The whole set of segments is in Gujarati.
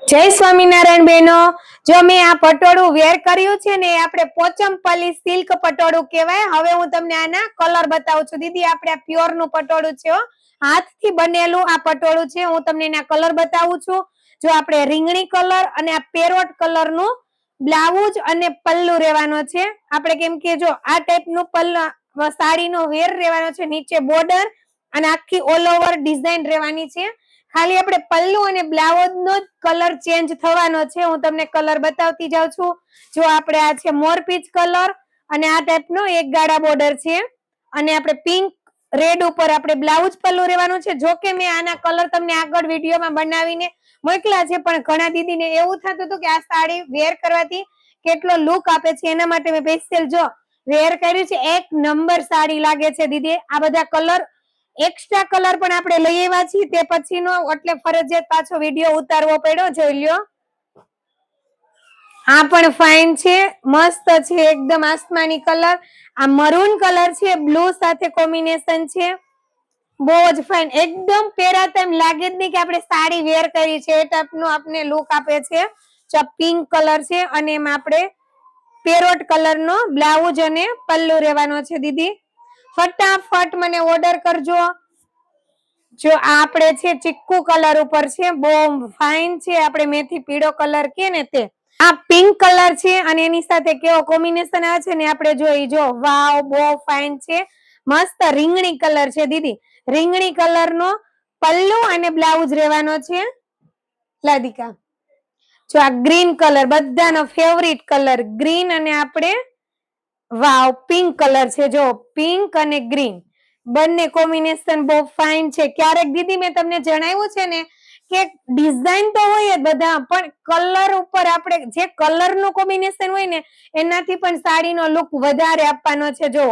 જય સ્વામિનારાયણ બહેનો, જો મેં આ પટોળું વેર કર્યું છે ને, આપણે પોચમપલ્લી સિલ્ક પટોળું કહેવાય. હવે હું તમને આના કલર બતાવું છું. દીદી, આપણે આ પ્યોર નું પટોળું છે, હાથથી બનેલું આ પટોળું છે. હું તમને એના કલર બતાવું છું. જો આપણે રીંગણી કલર અને આ પેરોટ કલર નું બ્લાઉઝ અને પલ્લુ રહેવાનો છે. આપણે કેમ કે જો આ ટાઈપ નું પલ્લુ સાડીનો વેર રહેવાનો છે, નીચે બોર્ડર અને આખી ઓલ ઓવર ડિઝાઇન રહેવાની છે. ખાલી આપણે પલ્લુ અને બ્લાઉઝ નો જ કલર ચેન્જ થવાનો છે. હું તમને કલર બતાવતી જાઉં છું. જો આપણે આ છે મોરપીચ કલર અને આ ટાઈપ નો એક ગાળા બોર્ડર છે અને આપણે પિંક રેડ ઉપર આપણે બ્લાઉઝ પલ્લુ રહેવાનું છે. જો કે મેં આના કલર તમને આગળ વિડીયોમાં બનાવીને મોકલા છે, પણ ઘણા દીદીને એવું થતું હતું કે આ સાડી વેર કરવાથી કેટલો લુક આપે છે, એના માટે મેં સ્પેશિયલ જો વેર કર્યું છે. એક નંબર સાડી લાગે છે દીદી. આ બધા કલર એક્સ્ટ્રા કલર પણ આપણે લઈ આવ્યા છીએ, તે પછીનો એટલે ફરજિયાત પાછો વિડીયો ઉતારવો પડ્યો. જોઈ લ્યો, આ પણ ફાઇન છે, મસ્ત છે, એકદમ આસમાની કલર. આ મરૂન કલર છે, બ્લુ સાથે કોમ્બિનેશન છે. બહુ જ ફાઇન, એકદમ પહેરાતા એમ લાગે જ નહીં કે આપણે સાડી વેર કરી છે. એ ટાઈપ નો આપને લુક આપે છે. પિંક કલર છે અને એમાં આપણે પેરોટ કલર નો બ્લાઉઝ અને પલ્લુ રહેવાનો છે. દીદી, ફટાફટ મને ઓર્ડર કરજો. જો આપણે છે ચીકુ કલર ઉપર છે, બહુ ફાઇન છે. આપણે મેથી પીળો કલર કે ને તે આ પિંક કલર છે અને એની સાથે કેવો કોમ્બિનેશન આવે છે ને આપણે જોઈ. જો વાવ, બહુ ફાઇન છે, મસ્ત રીંગણી કલર છે દીદી. રીંગણી કલર નો પલ્લુ અને બ્લાઉઝ રહેવાનો છે. લાદિકા, જો આ ગ્રીન કલર બધાનો ફેવરિટ કલર, ગ્રીન અને આપણે વાવ પિંક કલર છે. જો પિંક અને ગ્રીન બંને કોમ્બિનેશન બહુ ફાઇન છે. ક્યારેક દીદી મેં તમને જણાવ્યું છે ને કે ડિઝાઇન તો હોય જ બધા, પણ કલર ઉપર આપણે જે કલર નું કોમ્બિનેશન હોય ને એનાથી પણ સાડીનો લુક વધારે આપવાનો છે. જો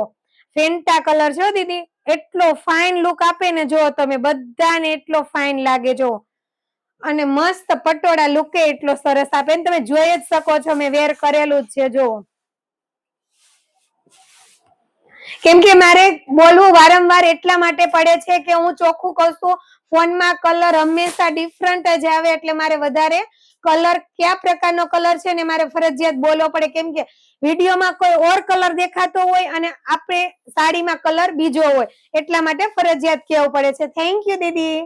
ફેન્ટા કલર છે દીદી, એટલો ફાઇન લુક આપે ને, જો તમે બધાને એટલો ફાઇન લાગે. જો અને મસ્ત પટોળા લુકે એટલો સરસ આપે ને, તમે જોઈ જ શકો છો. મેં વેર કરેલું જ છે. જો કેમ કે મારે બોલવું વારંવાર એટલા માટે પડે છે કે હું ચોખ્ખું કહું છું, ફોનમાં કલર હંમેશા ડિફરન્ટ જ આવે, એટલે મારે વધારે કલર કયા પ્રકારનો કલર છે ને મારે ફરજિયાત બોલવો પડે. કેમ કે વિડીયોમાં કોઈ ઓર કલર દેખાતો હોય અને આપણે સાડીમાં કલર બીજો હોય, એટલા માટે ફરજિયાત કહેવું પડે છે. Thank you Didi.